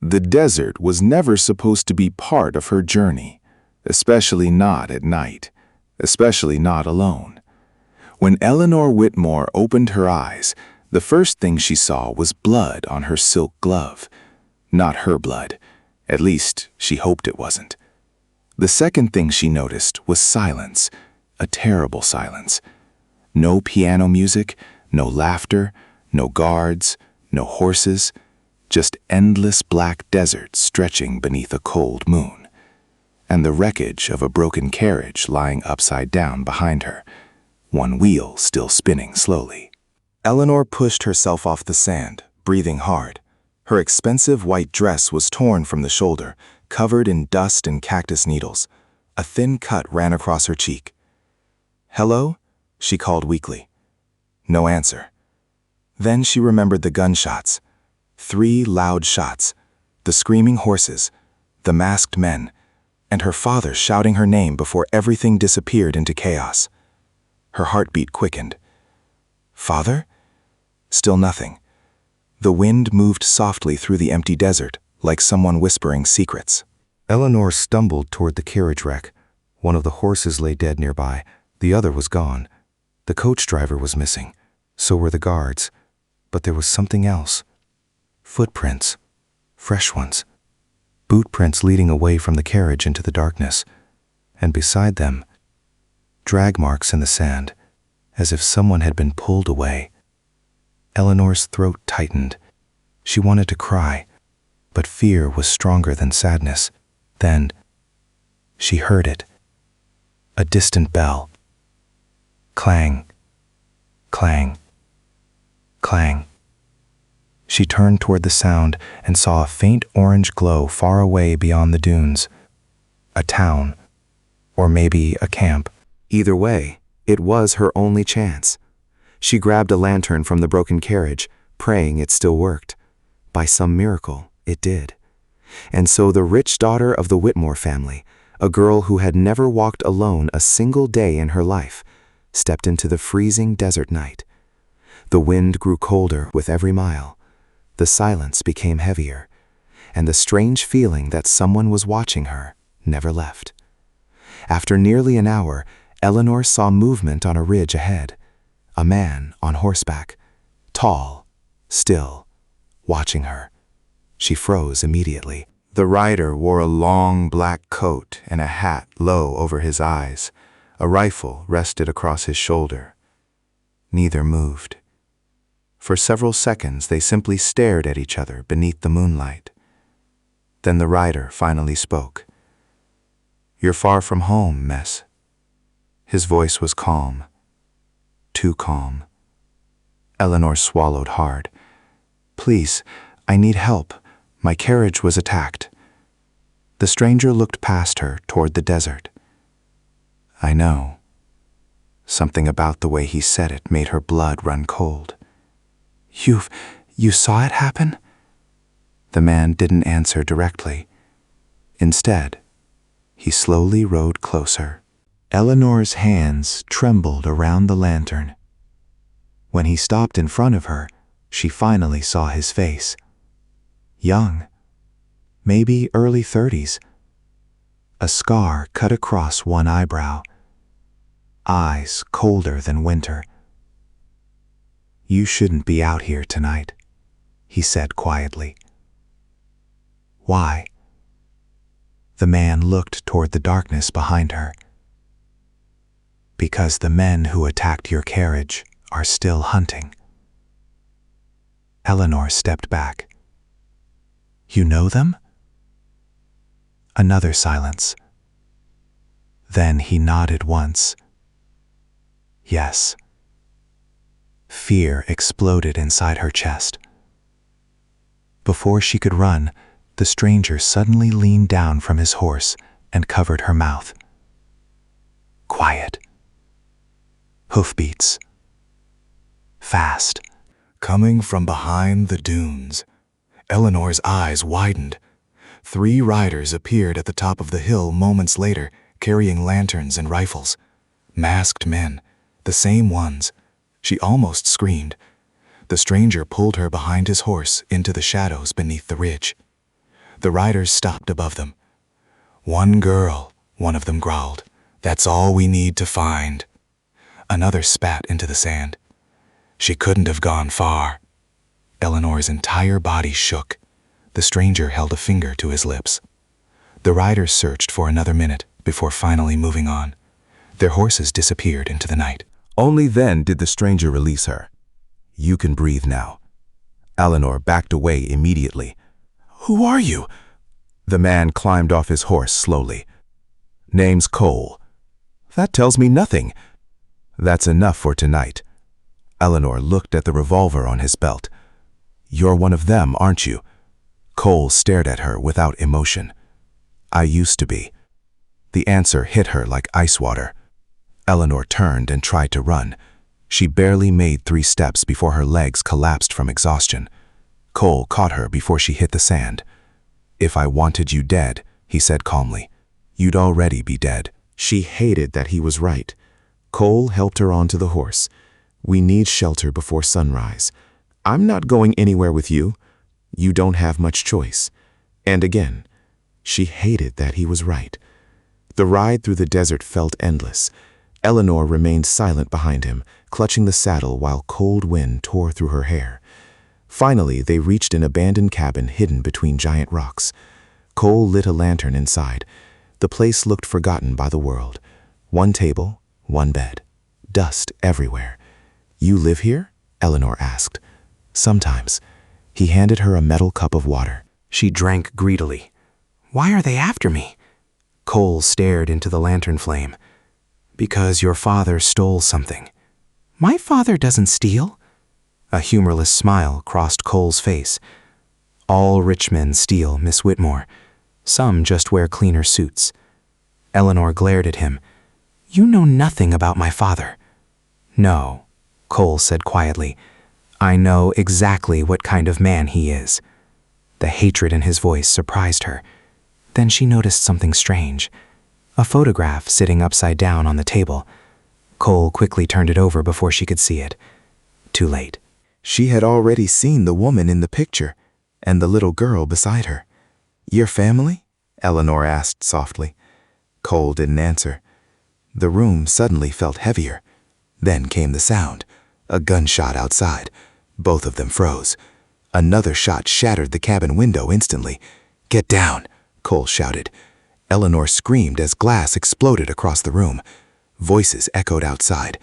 The desert was never supposed to be part of her journey, especially not at night, especially not alone. When Eleanor Whitmore opened her eyes, the first thing she saw was blood on her silk glove. Not her blood. At least, she hoped it wasn't. The second thing she noticed was silence, a terrible silence. No piano music, no laughter, no guards, no horses, just endless black desert stretching beneath a cold moon, and the wreckage of a broken carriage lying upside down behind her, one wheel still spinning slowly. Eleanor pushed herself off the sand, breathing hard. Her expensive white dress was torn from the shoulder, covered in dust and cactus needles. A thin cut ran across her cheek. "Hello?" she called weakly. No answer. Then she remembered the gunshots. 3 loud shots, the screaming horses, the masked men, and her father shouting her name before everything disappeared into chaos. Her heartbeat quickened. Father? Still nothing. The wind moved softly through the empty desert, like someone whispering secrets. Eleanor stumbled toward the carriage wreck. One of the horses lay dead nearby. The other was gone. The coach driver was missing. So were the guards. But there was something else. Footprints. Fresh ones. Boot prints leading away from the carriage into the darkness. And beside them, drag marks in the sand, as if someone had been pulled away. Eleanor's throat tightened. She wanted to cry, but fear was stronger than sadness. Then, she heard it. A distant bell. Clang, clang, clang. She turned toward the sound and saw a faint orange glow far away beyond the dunes. A town, or maybe a camp. Either way, it was her only chance. She grabbed a lantern from the broken carriage, praying it still worked. By some miracle, it did. And so the rich daughter of the Whitmore family, a girl who had never walked alone a single day in her life, stepped into the freezing desert night. The wind grew colder with every mile. The silence became heavier, and the strange feeling that someone was watching her never left. After nearly an hour, Eleanor saw movement on a ridge ahead. A man on horseback, tall, still, watching her. She froze immediately. The rider wore a long black coat and a hat low over his eyes. A rifle rested across his shoulder. Neither moved. For several seconds they simply stared at each other beneath the moonlight. Then the rider finally spoke. "You're far from home, Miss." His voice was calm. Too calm. Eleanor swallowed hard. "Please, I need help. My carriage was attacked." The stranger looked past her toward the desert. "I know." Something about the way he said it made her blood run cold. You saw it happen?" The man didn't answer directly. Instead, he slowly rode closer. Eleanor's hands trembled around the lantern. When he stopped in front of her, she finally saw his face. Young, maybe early 30s. A scar cut across one eyebrow. Eyes colder than winter. "You shouldn't be out here tonight," he said quietly. "Why?" The man looked toward the darkness behind her. "Because the men who attacked your carriage are still hunting." Eleanor stepped back. "You know them?" Another silence. Then he nodded once. "Yes." Fear exploded inside her chest. Before she could run, the stranger suddenly leaned down from his horse and covered her mouth. Quiet. Hoofbeats. Fast. Coming from behind the dunes. Eleanor's eyes widened. 3 riders appeared at the top of the hill moments later, carrying lanterns and rifles. Masked men, the same ones. She almost screamed. The stranger pulled her behind his horse into the shadows beneath the ridge. The riders stopped above them. "One girl," one of them growled. "That's all we need to find." Another spat into the sand. "She couldn't have gone far." Eleanor's entire body shook. The stranger held a finger to his lips. The riders searched for another minute before finally moving on. Their horses disappeared into the night. Only then did the stranger release her. "You can breathe now." Eleanor backed away immediately. "Who are you?" The man climbed off his horse slowly. "Name's Cole." "That tells me nothing." "That's enough for tonight." Eleanor looked at the revolver on his belt. "You're one of them, aren't you?" Cole stared at her without emotion. "I used to be." The answer hit her like ice water. Eleanor turned and tried to run. She barely made 3 steps before her legs collapsed from exhaustion. Cole caught her before she hit the sand. "If I wanted you dead," he said calmly, "you'd already be dead." She hated that he was right. Cole helped her onto the horse. "We need shelter before sunrise. I'm not going anywhere with you. You don't have much choice." And again, she hated that he was right. The ride through the desert felt endless. Eleanor remained silent behind him, clutching the saddle while cold wind tore through her hair. Finally, they reached an abandoned cabin hidden between giant rocks. Cole lit a lantern inside. The place looked forgotten by the world. 1 table, 1 bed. Dust everywhere. "You live here?" Eleanor asked. "Sometimes." He handed her a metal cup of water. She drank greedily. "Why are they after me?" Cole stared into the lantern flame. "Because your father stole something." "My father doesn't steal." A humorless smile crossed Cole's face. "All rich men steal, Miss Whitmore. Some just wear cleaner suits." Eleanor glared at him. "You know nothing about my father." "No," Cole said quietly. "I know exactly what kind of man he is." The hatred in his voice surprised her. Then she noticed something strange. A photograph sitting upside down on the table. Cole quickly turned it over before she could see it. Too late. She had already seen the woman in the picture, and the little girl beside her. "Your family?" Eleanor asked softly. Cole didn't answer. The room suddenly felt heavier. Then came the sound. A gunshot outside. Both of them froze. Another shot shattered the cabin window instantly. "Get down," Cole shouted. Eleanor screamed as glass exploded across the room. Voices echoed outside.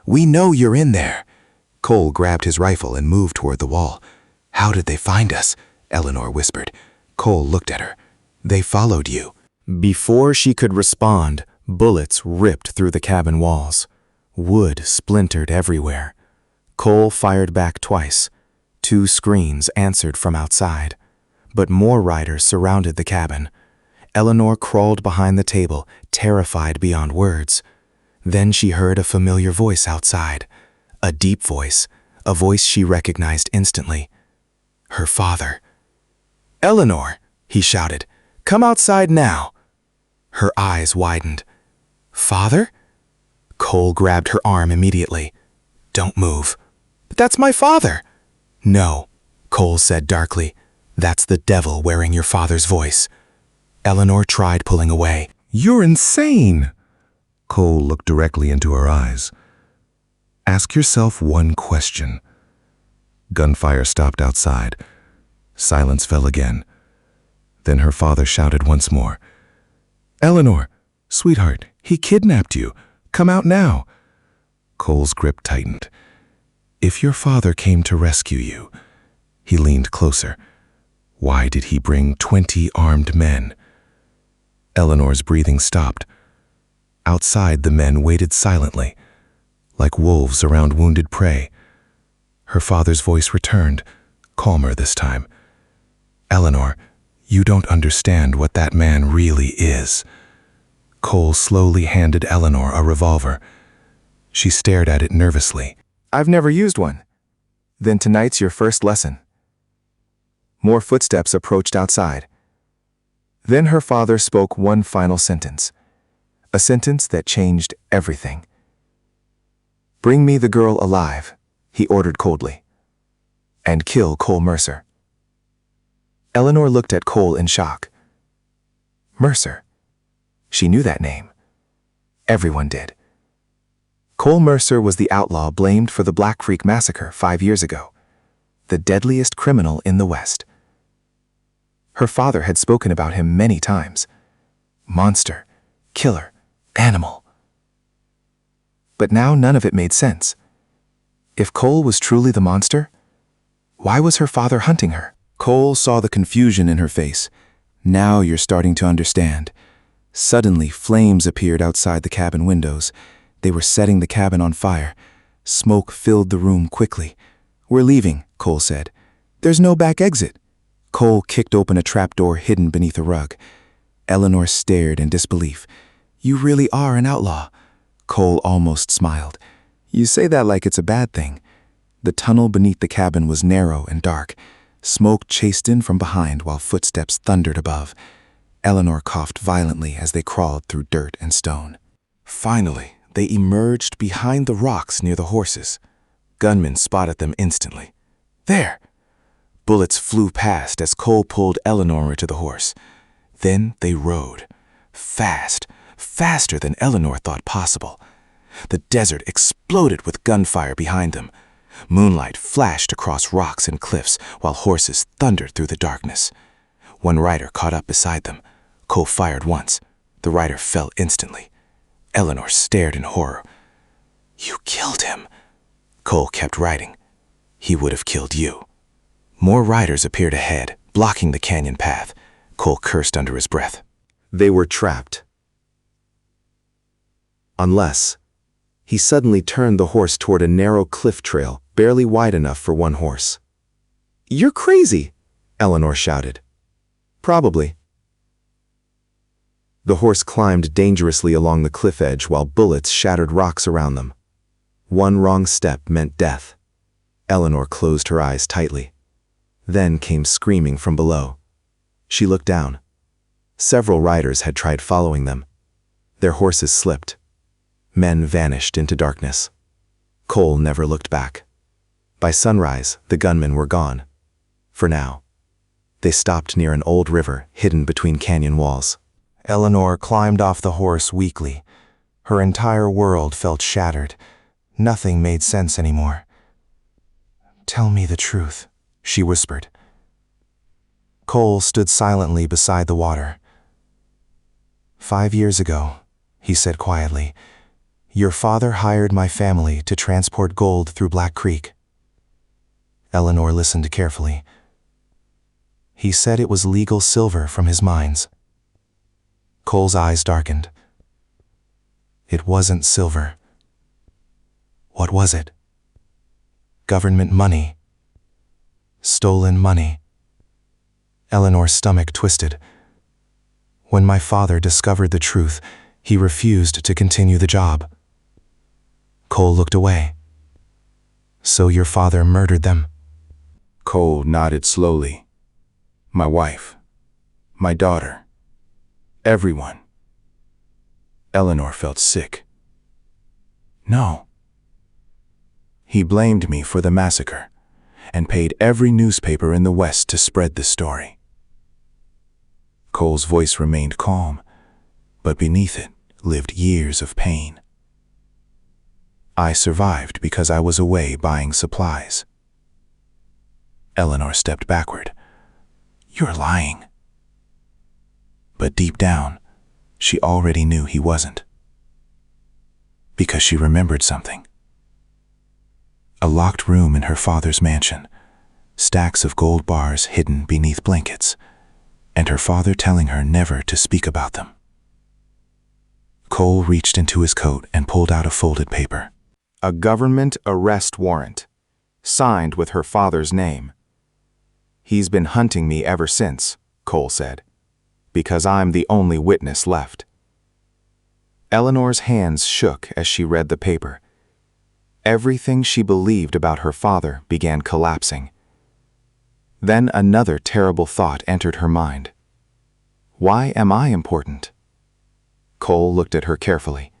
"We know you're in there." Cole grabbed his rifle and moved toward the wall. "How did they find us?" Eleanor whispered. Cole looked at her. "They followed you." Before she could respond, bullets ripped through the cabin walls. Wood splintered everywhere. Cole fired back twice. 2 screams answered from outside. But more riders surrounded the cabin. Eleanor crawled behind the table, terrified beyond words. Then she heard a familiar voice outside. A deep voice, a voice she recognized instantly. Her father. "Eleanor," he shouted, "come outside now." Her eyes widened. "Father?" Cole grabbed her arm immediately. "Don't move." "But that's my father." "No," Cole said darkly. "That's the devil wearing your father's voice." Eleanor tried pulling away. "You're insane!" Cole looked directly into her eyes. "Ask yourself one question." Gunfire stopped outside. Silence fell again. Then her father shouted once more. "Eleanor, sweetheart, he kidnapped you. Come out now." Cole's grip tightened. "If your father came to rescue you," he leaned closer, "why did he bring 20 armed men?" Eleanor's breathing stopped. Outside, the men waited silently, like wolves around wounded prey. Her father's voice returned, calmer this time. "Eleanor, you don't understand what that man really is." Cole slowly handed Eleanor a revolver. She stared at it nervously. "I've never used one." "Then tonight's your first lesson." More footsteps approached outside. Then her father spoke one final sentence. A sentence that changed everything. "Bring me the girl alive," he ordered coldly. "And kill Cole Mercer." Eleanor looked at Cole in shock. Mercer. She knew that name. Everyone did. Cole Mercer was the outlaw blamed for the Black Creek Massacre 5 years ago, the deadliest criminal in the West. Her father had spoken about him many times. Monster, killer, animal. But now none of it made sense. If Cole was truly the monster, why was her father hunting her? Cole saw the confusion in her face. Now you're starting to understand. Suddenly, flames appeared outside the cabin windows. They were setting the cabin on fire. Smoke filled the room quickly. We're leaving, Cole said. There's no back exit. Cole kicked open a trapdoor hidden beneath a rug. Eleanor stared in disbelief. You really are an outlaw. Cole almost smiled. You say that like it's a bad thing. The tunnel beneath the cabin was narrow and dark. Smoke chased in from behind while footsteps thundered above. Eleanor coughed violently as they crawled through dirt and stone. Finally, they emerged behind the rocks near the horses. Gunmen spotted them instantly. There! Bullets flew past as Cole pulled Eleanor to the horse. Then they rode. Fast, faster than Eleanor thought possible. The desert exploded with gunfire behind them. Moonlight flashed across rocks and cliffs while horses thundered through the darkness. One rider caught up beside them. Cole fired once. The rider fell instantly. Eleanor stared in horror. You killed him. Cole kept riding. He would have killed you. More riders appeared ahead, blocking the canyon path. Cole cursed under his breath. They were trapped. Unless... He suddenly turned the horse toward a narrow cliff trail, barely wide enough for one horse. You're crazy, Eleanor shouted. Probably. The horse climbed dangerously along the cliff edge while bullets shattered rocks around them. One wrong step meant death. Eleanor closed her eyes tightly. Then came screaming from below. She looked down. Several riders had tried following them. Their horses slipped. Men vanished into darkness. Cole never looked back. By sunrise, the gunmen were gone. For now. They stopped near an old river hidden between canyon walls. Eleanor climbed off the horse weakly. Her entire world felt shattered. Nothing made sense anymore. Tell me the truth, she whispered. Cole stood silently beside the water. 5 years ago, he said quietly, your father hired my family to transport gold through Black Creek. Eleanor listened carefully. He said it was legal silver from his mines. Cole's eyes darkened. It wasn't silver. What was it? Government money. Stolen money. Eleanor's stomach twisted. When my father discovered the truth, he refused to continue the job. Cole looked away. So your father murdered them? Cole nodded slowly. My wife. My daughter. Everyone. Eleanor felt sick. No. He blamed me for the massacre and paid every newspaper in the West to spread the story. Cole's voice remained calm, but beneath it lived years of pain. I survived because I was away buying supplies. Eleanor stepped backward. You're lying. But deep down, she already knew he wasn't. Because she remembered something. A locked room in her father's mansion, stacks of gold bars hidden beneath blankets, and her father telling her never to speak about them. Cole reached into his coat and pulled out a folded paper. A government arrest warrant, signed with her father's name. He's been hunting me ever since, Cole said, because I'm the only witness left. Eleanor's hands shook as she read the paper. Everything she believed about her father began collapsing. Then another terrible thought entered her mind. Why am I important? Cole looked at her carefully.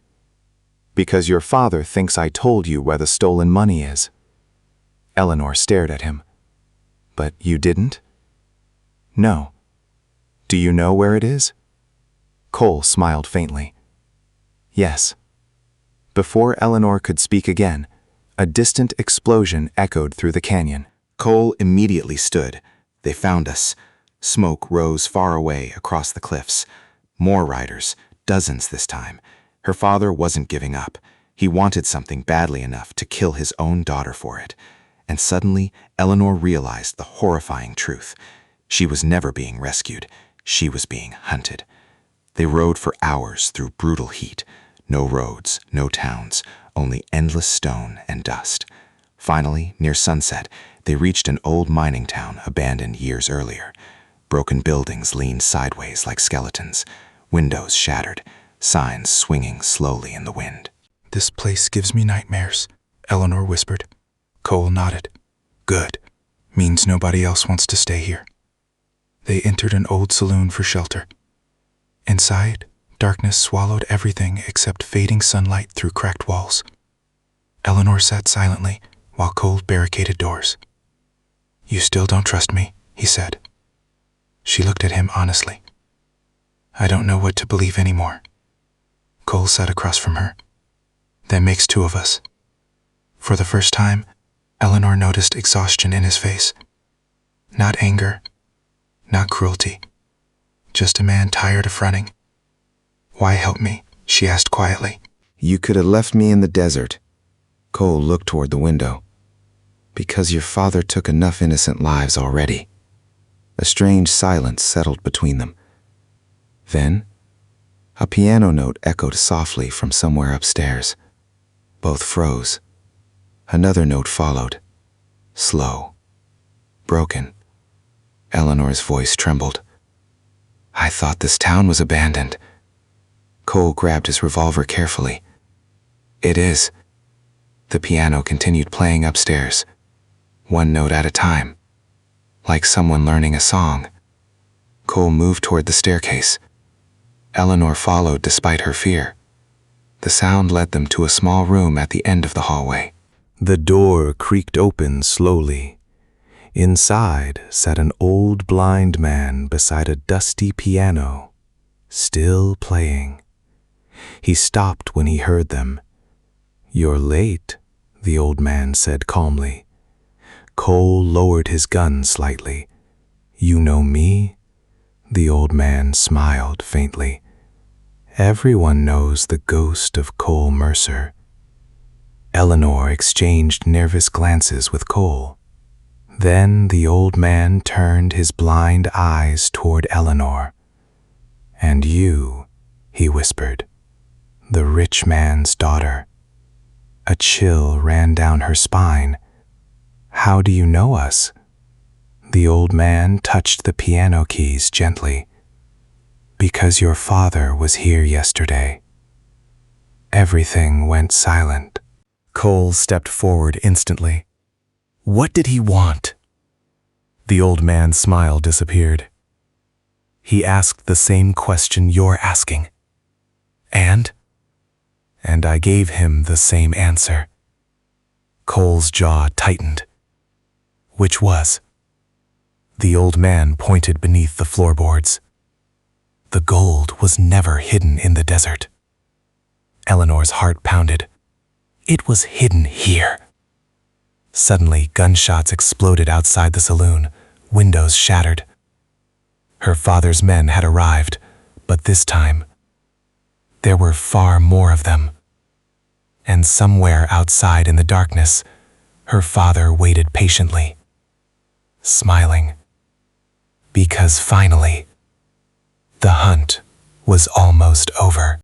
Because your father thinks I told you where the stolen money is. Eleanor stared at him. But you didn't? No. Do you know where it is? Cole smiled faintly. Yes. Before Eleanor could speak again, a distant explosion echoed through the canyon. Cole immediately stood. They found us. Smoke rose far away across the cliffs. More riders, dozens this time. Her father wasn't giving up. He wanted something badly enough to kill his own daughter for it. And suddenly, Eleanor realized the horrifying truth. She was never being rescued. She was being hunted. They rode for hours through brutal heat. No roads, no towns, only endless stone and dust. Finally, near sunset, they reached an old mining town abandoned years earlier. Broken buildings leaned sideways like skeletons, windows shattered, signs swinging slowly in the wind. "This place gives me nightmares," Eleanor whispered. Cole nodded. "Good. Means nobody else wants to stay here." They entered an old saloon for shelter. Inside, darkness swallowed everything except fading sunlight through cracked walls. Eleanor sat silently while Cole barricaded doors. "You still don't trust me," he said. She looked at him honestly. "I don't know what to believe anymore." Cole sat across from her. "That makes two of us." For the first time, Eleanor noticed exhaustion in his face. Not anger, not cruelty, just a man tired of running. "Why help me?" she asked quietly. You could have left me in the desert. Cole looked toward the window. Because your father took enough innocent lives already. A strange silence settled between them. Then, a piano note echoed softly from somewhere upstairs. Both froze. Another note followed. Slow. Broken. Eleanor's voice trembled. "I thought this town was abandoned." Cole grabbed his revolver carefully. "It is." The piano continued playing upstairs, one note at a time, like someone learning a song. Cole moved toward the staircase. Eleanor followed despite her fear. The sound led them to a small room at the end of the hallway. The door creaked open slowly. Inside sat an old blind man beside a dusty piano, still playing. He stopped when he heard them. "You're late," the old man said calmly. Cole lowered his gun slightly. "You know me?" The old man smiled faintly. "Everyone knows the ghost of Cole Mercer." Eleanor exchanged nervous glances with Cole. Then the old man turned his blind eyes toward Eleanor. "And you," he whispered, "the rich man's daughter." A chill ran down her spine. "How do you know us?" The old man touched the piano keys gently. "Because your father was here yesterday." Everything went silent. Cole stepped forward instantly. What did he want? The old man's smile disappeared. He asked the same question you're asking. And I gave him the same answer. Cole's jaw tightened. Which was? The old man pointed beneath the floorboards. The gold was never hidden in the desert. Eleanor's heart pounded. It was hidden here. Suddenly, gunshots exploded outside the saloon. Windows shattered. Her father's men had arrived, but this time, there were far more of them. And somewhere outside in the darkness, her father waited patiently, smiling. Because finally, the hunt was almost over.